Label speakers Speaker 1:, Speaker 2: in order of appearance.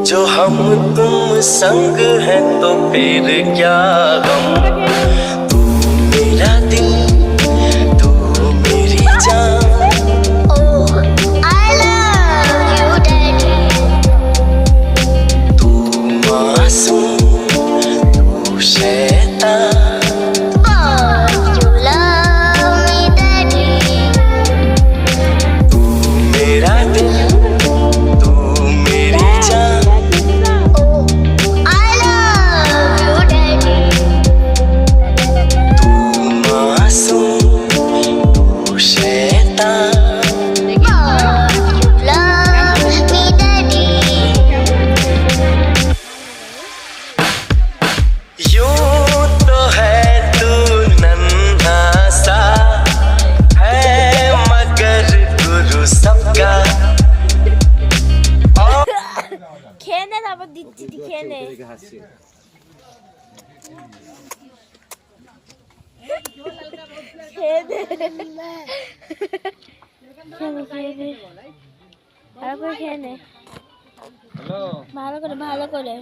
Speaker 1: जो हम तुम संग है तो फिर क्या गम। तू मेरा दिल, तू मेरी जान।
Speaker 2: Oh, I love you, Daddy.
Speaker 1: तू मासूम, तू शैतान।
Speaker 2: But you love me, Daddy.
Speaker 1: तू मेरा दिल, तू मेरी जान।
Speaker 2: Oh, I love you, Daddy.
Speaker 1: तू मासूम, तू शैतान।
Speaker 2: But you love me, Daddy.
Speaker 1: यूं तो है तू नन्हा सा, है मगर गुरु सबका।
Speaker 3: খেয়ে নে তারপর দিচ্ছি খেয়ে নে খেয়ে দে ভালো করে খেয়ে নে ভালো করে